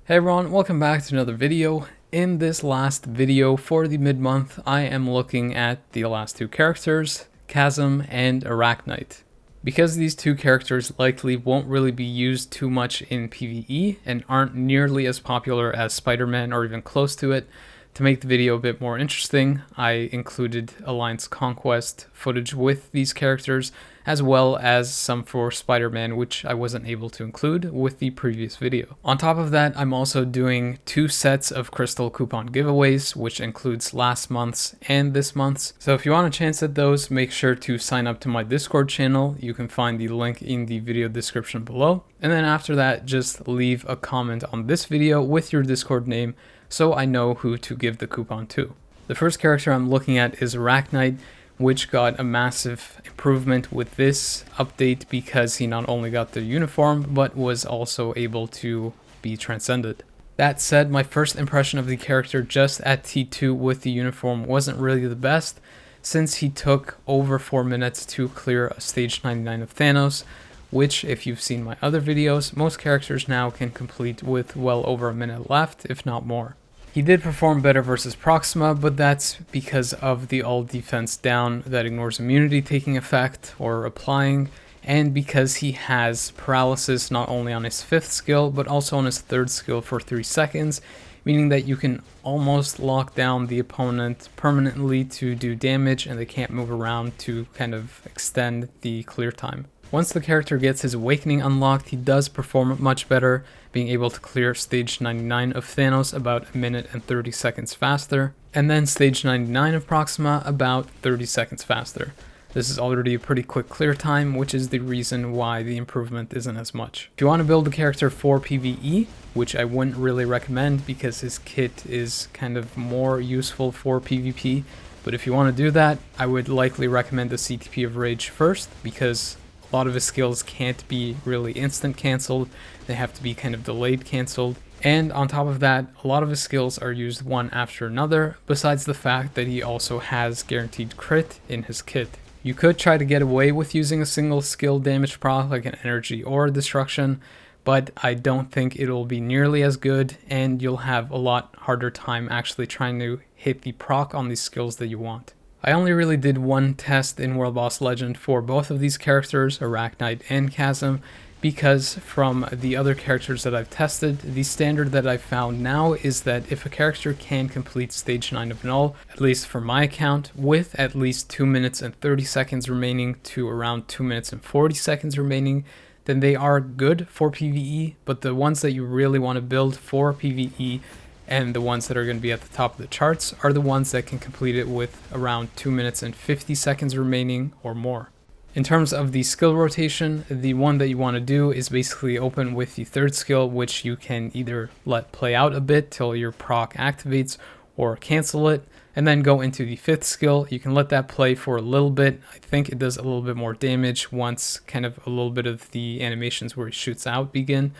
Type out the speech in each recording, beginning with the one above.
Hey everyone, welcome back to another video. In this last video for the mid-month, I am looking at the last two characters, Chasm and Arachknight. Because these two characters likely won't really be used too much in PvE and aren't nearly as popular as Spider-Man or even close to it, to make the video a bit more interesting, I included Alliance Conquest footage with these characters, as well as some for Spider-Man, which I wasn't able to include with the previous video. On top of that, I'm also doing 2 sets of crystal coupon giveaways, which includes last month's and this month's. So if you want a chance at those, make sure to sign up to my Discord channel. You can find the link in the video description below. And then after that, just leave a comment on this video with your Discord name, so I know who to give the coupon to. The first character I'm looking at is Arachknight, which got a massive improvement with this update because he not only got the uniform, but was also able to be transcended. That said, my first impression of the character just at T2 with the uniform wasn't really the best, since he took over 4 minutes to clear a stage 99 of Thanos, which, if you've seen my other videos, most characters now can complete with well over a minute left, if not more. He did perform better versus Proxima, but that's because of the all defense down that ignores immunity taking effect or applying, and because he has paralysis not only on his 5th skill, but also on his 3rd skill for 3 seconds, meaning that you can almost lock down the opponent permanently to do damage and they can't move around to kind of extend the clear time. Once the character gets his awakening unlocked, he does perform much better, being able to clear stage 99 of Thanos about 1 minute and 30 seconds faster, and then stage 99 of Proxima about 30 seconds faster. This is already a pretty quick clear time, which is the reason why the improvement isn't as much. If you want to build a character for PvE, which I wouldn't really recommend because his kit is kind of more useful for PvP, but if you want to do that, I would likely recommend the CTP of Rage first, because a lot of his skills can't be really instant cancelled, they have to be kind of delayed cancelled. And on top of that, a lot of his skills are used one after another, besides the fact that he also has guaranteed crit in his kit. You could try to get away with using a single skill damage proc like an energy or a destruction, but I don't think it'll be nearly as good, and you'll have a lot harder time actually trying to hit the proc on these skills that you want. I only really did one test in World Boss Legend for both of these characters, Arachknight and Chasm, because from the other characters that I've tested, the standard that I've found now is that if a character can complete stage 9 of Knull, at least for my account, with at least 2 minutes and 30 seconds remaining to around 2 minutes and 40 seconds remaining, then they are good for PvE, but the ones that you really want to build for PvE and the ones that are going to be at the top of the charts are the ones that can complete it with around 2 minutes and 50 seconds remaining or more. In terms of the skill rotation, the one that you want to do is basically open with the 3rd skill, which you can either let play out a bit till your proc activates or cancel it, and then go into the 5th skill. You can let that play for a little bit. I think it does a little bit more damage once kind of a little bit of the animations where he shoots out begin.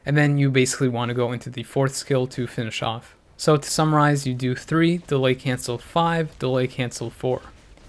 And then you basically want to go into the 4th skill to finish off. So to summarize, you do 3, delay cancel 5, delay cancel 4.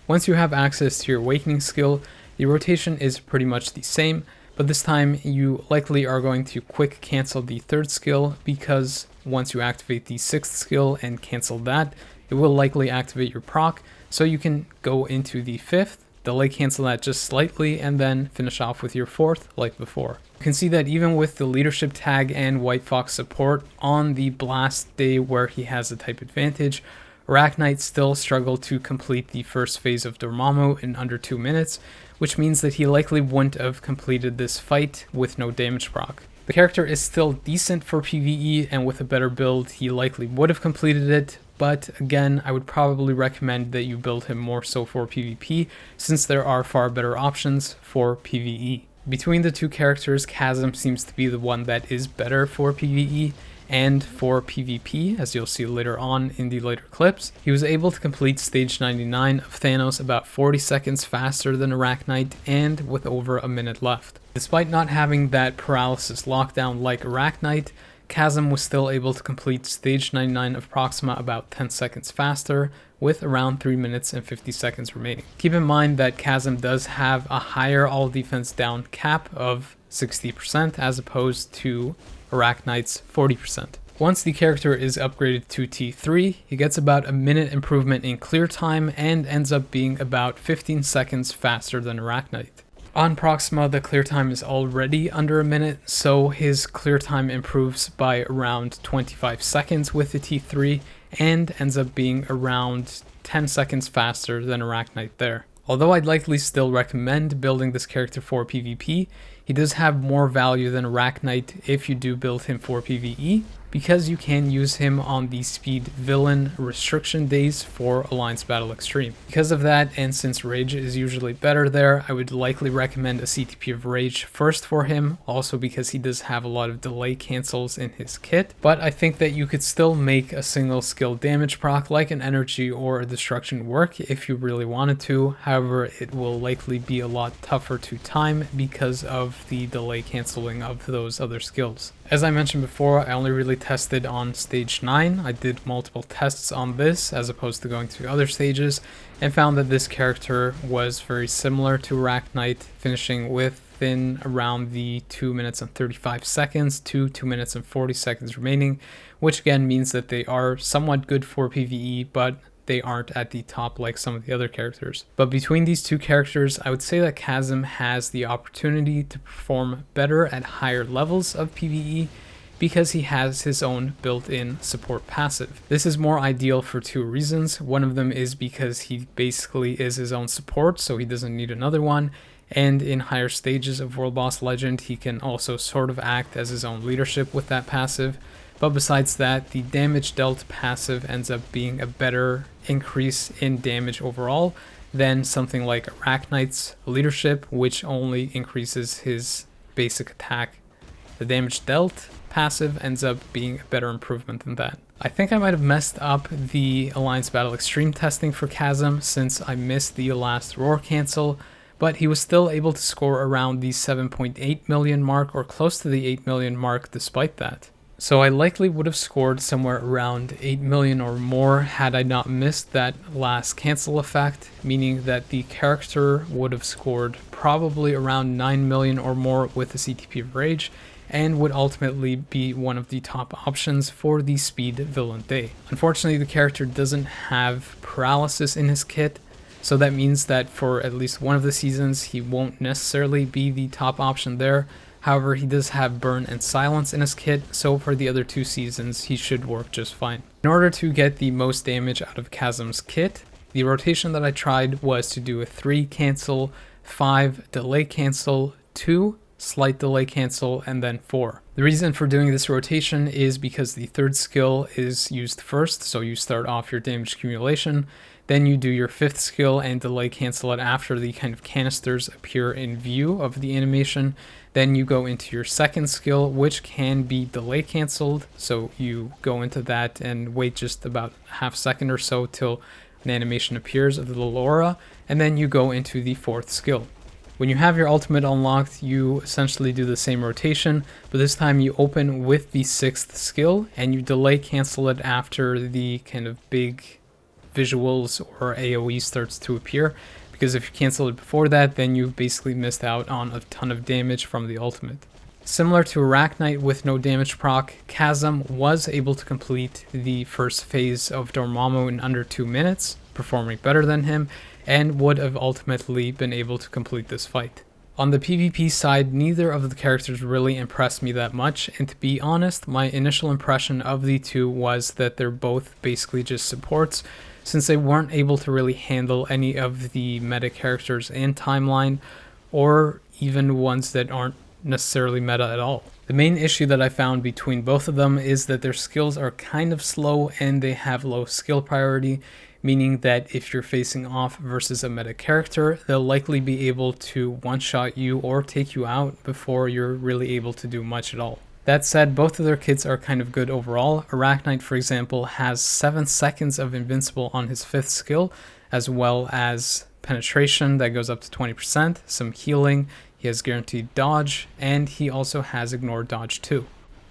Once you have access to your awakening skill, the rotation is pretty much the same, but this time you likely are going to quick cancel the 3rd skill, because once you activate the 6th skill and cancel that, it will likely activate your proc, so you can go into the 5th, delay cancel that just slightly, and then finish off with your 4th like before. You can see that even with the leadership tag and White Fox support on the blast day where he has a type advantage, Arachknight still struggled to complete the first phase of Dormammu in under 2 minutes, which means that he likely wouldn't have completed this fight with no damage proc. The character is still decent for PvE, and with a better build he likely would have completed it, but again, I would probably recommend that you build him more so for PvP, since there are far better options for PvE. Between the two characters, Chasm seems to be the one that is better for PvE, and for PvP, as you'll see later on in the later clips. He was able to complete stage 99 of Thanos about 40 seconds faster than Arachknight, and with over a minute left. Despite not having that paralysis lockdown like Arachknight, Chasm was still able to complete stage 99 of Proxima about 10 seconds faster, with around 3 minutes and 50 seconds remaining. Keep in mind that Chasm does have a higher all defense down cap of 60% as opposed to Arachknight's 40%. Once the character is upgraded to T3, he gets about a minute improvement in clear time and ends up being about 15 seconds faster than Arachknight. On Proxima, the clear time is already under a minute, so his clear time improves by around 25 seconds with the T3 and ends up being around 10 seconds faster than Arachknight there. Although I'd likely still recommend building this character for PvP, he does have more value than Arachknight if you do build him for PvE, because you can use him on the speed villain restriction days for Alliance Battle Extreme. Because of that, and since Rage is usually better there, I would likely recommend a CTP of Rage first for him, also because he does have a lot of delay cancels in his kit, but I think that you could still make a single skill damage proc like an energy or a destruction work if you really wanted to. However, it will likely be a lot tougher to time because of the delay canceling of those other skills. As I mentioned before, I only really tested on stage 9. I did multiple tests on this as opposed to going to other stages, and found that this character was very similar to Arachknight, finishing within around the 2 minutes and 35 seconds to 2 minutes and 40 seconds remaining, which again means that they are somewhat good for PvE, but they aren't at the top like some of the other characters. But between these two characters, I would say that Chasm has the opportunity to perform better at higher levels of PvE because he has his own built-in support passive. This is more ideal for two reasons. One of them is because he basically is his own support, so he doesn't need another one. And in higher stages of World Boss Legend, he can also sort of act as his own leadership with that passive. But besides that, the damage dealt passive ends up being a better increase in damage overall than something like Arachknight's leadership, which only increases his basic attack. The damage dealt passive ends up being a better improvement than that. I think I might have messed up the Alliance Battle Extreme testing for Chasm since I missed the last roar cancel, but he was still able to score around the 7.8 million mark or close to the 8 million mark despite that. So I likely would have scored somewhere around 8 million or more had I not missed that last cancel effect, meaning that the character would have scored probably around 9 million or more with the CTP of Rage, and would ultimately be one of the top options for the speed villain day. Unfortunately, the character doesn't have paralysis in his kit, so that means that for at least one of the seasons he won't necessarily be the top option there. However, he does have burn and silence in his kit, so for the other 2 seasons he should work just fine. In order to get the most damage out of Chasm's kit, the rotation that I tried was to do a 3 cancel, 5 delay cancel, 2 slight delay cancel, and then 4. The reason for doing this rotation is because the 3rd skill is used first, so you start off your damage accumulation, then you do your 5th skill and delay cancel it after the kind of canisters appear in view of the animation. Then you go into your 2nd skill, which can be delay canceled, so you go into that and wait just about a half second or so till an animation appears of the little aura, and then you go into the 4th skill. When you have your ultimate unlocked, you essentially do the same rotation, but this time you open with the 6th skill and you delay cancel it after the kind of big visuals or AoE starts to appear, because if you cancel it before that, then you've basically missed out on a ton of damage from the ultimate. Similar to Arachknight with no damage proc, Chasm was able to complete the first phase of Dormammu in under 2 minutes, performing better than him, and would have ultimately been able to complete this fight. On the PvP side, neither of the characters really impressed me that much, and to be honest, my initial impression of the two was that they're both basically just supports, since they weren't able to really handle any of the meta characters in Timeline, or even ones that aren't necessarily meta at all. The main issue that I found between both of them is that their skills are kind of slow and they have low skill priority, meaning that if you're facing off versus a meta character, they'll likely be able to one-shot you or take you out before you're really able to do much at all. That said, both of their kits are kind of good overall. Arachknight, for example, has 7 seconds of invincible on his 5th skill, as well as penetration that goes up to 20%, some healing, he has guaranteed dodge, and he also has ignored dodge too.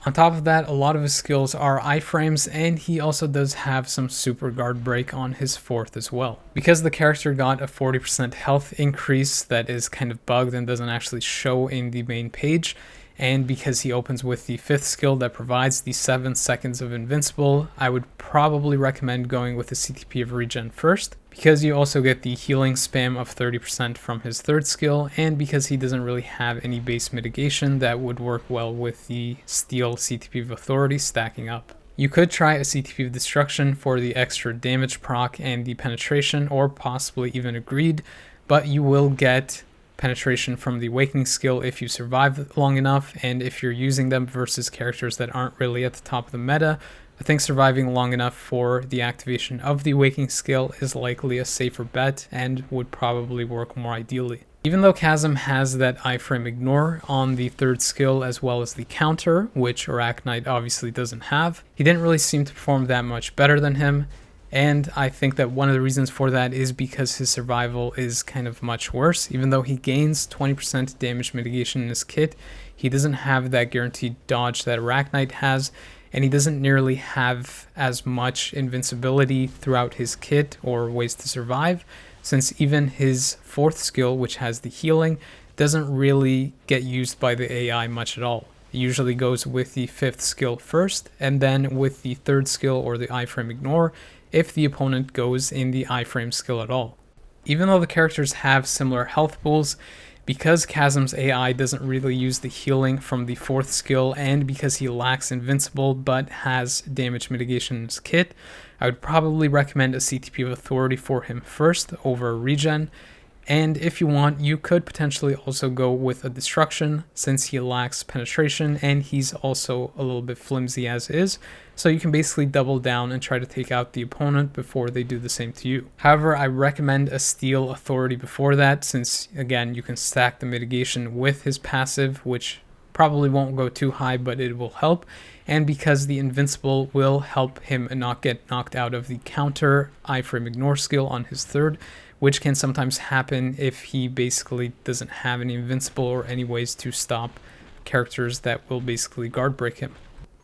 On top of that, a lot of his skills are iframes, and he also does have some super guard break on his 4th as well. Because the character got a 40% health increase that is kind of bugged and doesn't actually show in the main page, and because he opens with the 5th skill that provides the 7 seconds of invincible, I would probably recommend going with the CTP of regen first, because you also get the healing spam of 30% from his 3rd skill, and because he doesn't really have any base mitigation that would work well with the steel CTP of authority stacking up. You could try a CTP of destruction for the extra damage proc and the penetration, or possibly even a greed, but you will get penetration from the awakening skill if you survive long enough, and if you're using them versus characters that aren't really at the top of the meta, I think surviving long enough for the activation of the awakening skill is likely a safer bet and would probably work more ideally. Even though Chasm has that iframe ignore on the 3rd skill as well as the counter, which Arachknight obviously doesn't have, he didn't really seem to perform that much better than him. And I think that one of the reasons for that is because his survival is kind of much worse. Even though he gains 20% damage mitigation in his kit, he doesn't have that guaranteed dodge that Arachknight has, and he doesn't nearly have as much invincibility throughout his kit or ways to survive, since even his 4th skill, which has the healing, doesn't really get used by the AI much at all. It usually goes with the 5th skill first, and then with the 3rd skill or the iframe ignore, if the opponent goes in the iframe skill at all. Even though the characters have similar health pools, because Chasm's AI doesn't really use the healing from the 4th skill, and because he lacks invincible but has damage mitigation in his kit, I would probably recommend a CTP of authority for him first over regen. And if you want, you could potentially also go with a destruction, since he lacks penetration and he's also a little bit flimsy as is. So you can basically double down and try to take out the opponent before they do the same to you. However, I recommend a steel authority before that, since again, you can stack the mitigation with his passive, which probably won't go too high, but it will help. And because the invincible will help him not get knocked out of the counter iframe ignore skill on his 3rd, which can sometimes happen if he basically doesn't have any invincible or any ways to stop characters that will basically guard break him.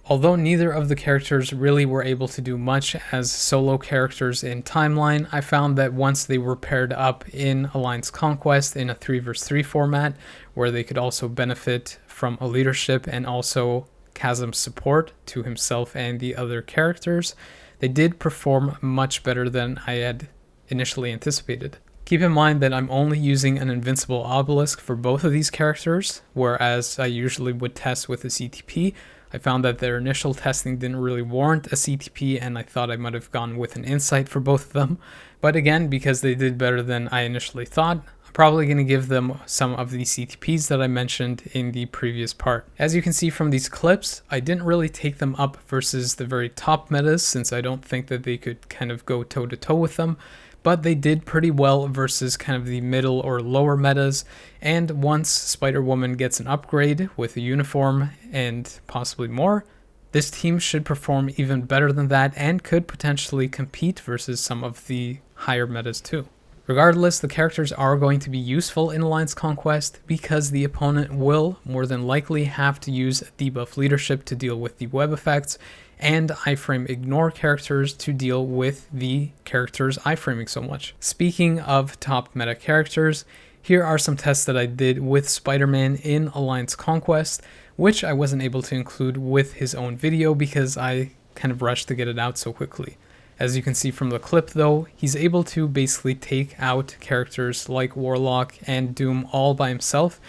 Although neither of the characters really were able to do much as solo characters in Timeline, I found that once they were paired up in Alliance Conquest in a 3 vs 3 format, where they could also benefit from a leadership and also Chasm's support to himself and the other characters, they did perform much better than I had initially anticipated. Keep in mind that I'm only using an invincible obelisk for both of these characters, whereas I usually would test with a CTP. I found that their initial testing didn't really warrant a CTP, and I thought I might have gone with an insight for both of them. But again, because they did better than I initially thought, I'm probably going to give them some of the CTPs that I mentioned in the previous part. As you can see from these clips, I didn't really take them up versus the very top metas, since I don't think that they could kind of go toe-to-toe with them. But they did pretty well versus kind of the middle or lower metas, and once Spider-Woman gets an upgrade with a uniform and possibly more, this team should perform even better than that and could potentially compete versus some of the higher metas too. Regardless, the characters are going to be useful in Alliance Conquest because the opponent will more than likely have to use debuff leadership to deal with the web effects, and iframe ignore characters to deal with the characters iframing so much. Speaking of top meta characters, here are some tests that I did with Spider-Man in Alliance Conquest, which I wasn't able to include with his own video because I kind of rushed to get it out so quickly. As you can see from the clip though, he's able to basically take out characters like Warlock and Doom all by himself,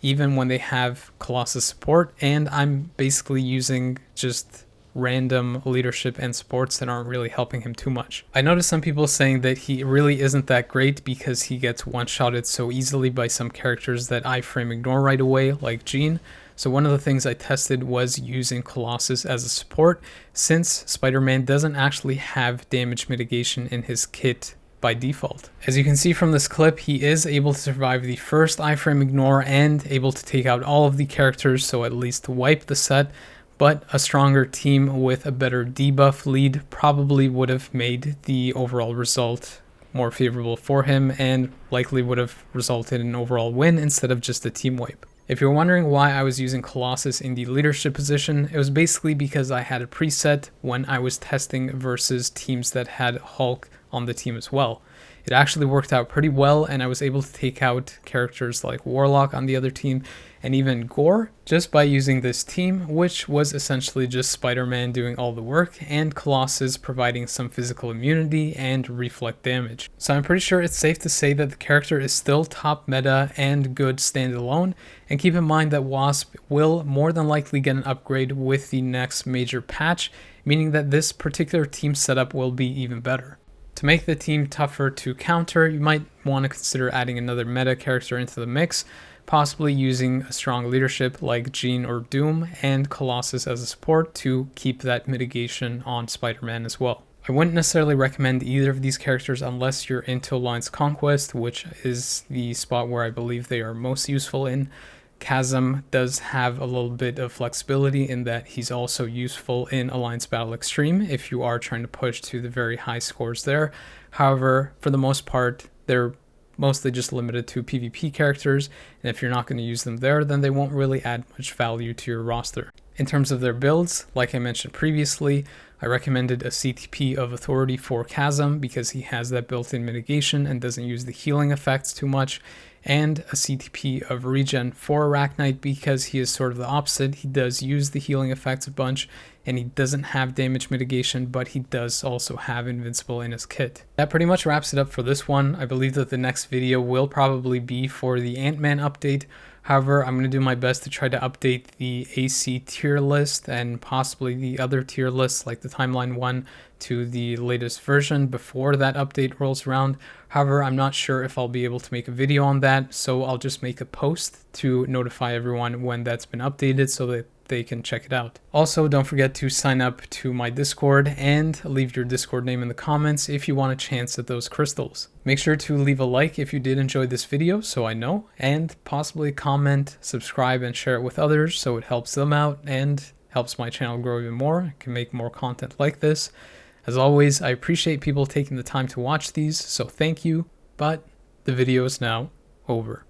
even when they have Colossus support, and I'm basically using just random leadership and supports that aren't really helping him too much. I noticed some people saying that he really isn't that great because he gets one-shotted so easily by some characters that iframe ignore right away, like Jean. So one of the things I tested was using Colossus as a support, since Spider-Man doesn't actually have damage mitigation in his kit by default. As you can see from this clip, he is able to survive the first iframe ignore and able to take out all of the characters, so at least wipe the set. But a stronger team with a better debuff lead probably would have made the overall result more favorable for him and likely would have resulted in an overall win instead of just a team wipe. If you're wondering why I was using Colossus in the leadership position, it was basically because I had a preset when I was testing versus teams that had Hulk on the team as well. It actually worked out pretty well, and I was able to take out characters like Warlock on the other team and even Gore just by using this team, which was essentially just Spider-Man doing all the work and Colossus providing some physical immunity and reflect damage. So I'm pretty sure it's safe to say that the character is still top meta and good standalone, and keep in mind that Wasp will more than likely get an upgrade with the next major patch, meaning that this particular team setup will be even better. To make the team tougher to counter, you might want to consider adding another meta character into the mix, possibly using a strong leadership like Jean or Doom and Colossus as a support to keep that mitigation on Spider-Man as well. I wouldn't necessarily recommend either of these characters unless you're into Alliance Conquest, which is the spot where I believe they are most useful in. Chasm does have a little bit of flexibility in that he's also useful in Alliance Battle Extreme if you are trying to push to the very high scores there. However, for the most part, they're mostly just limited to PvP characters, and if you're not going to use them there, then they won't really add much value to your roster. In terms of their builds, like I mentioned previously, I recommended a CTP of Authority for Chasm because he has that built-in mitigation and doesn't use the healing effects too much, and a CTP of Regen for Arachknight because he is sort of the opposite. He does use the healing effects a bunch, and he doesn't have damage mitigation, but he does also have Invincible in his kit. That pretty much wraps it up for this one. I believe that the next video will probably be for the Ant-Man update. However, I'm going to do my best to try to update the AC tier list and possibly the other tier lists like the Timeline one to the latest version before that update rolls around. However, I'm not sure if I'll be able to make a video on that, so I'll just make a post to notify everyone when that's been updated so that they can check it out. Also, don't forget to sign up to my Discord and leave your Discord name in the comments if you want a chance at those crystals. Make sure to leave a like if you did enjoy this video so I know, and possibly comment, subscribe, and share it with others so it helps them out and helps my channel grow even more. I can make more content like this. As always, I appreciate people taking the time to watch these, so thank you, but the video is now over.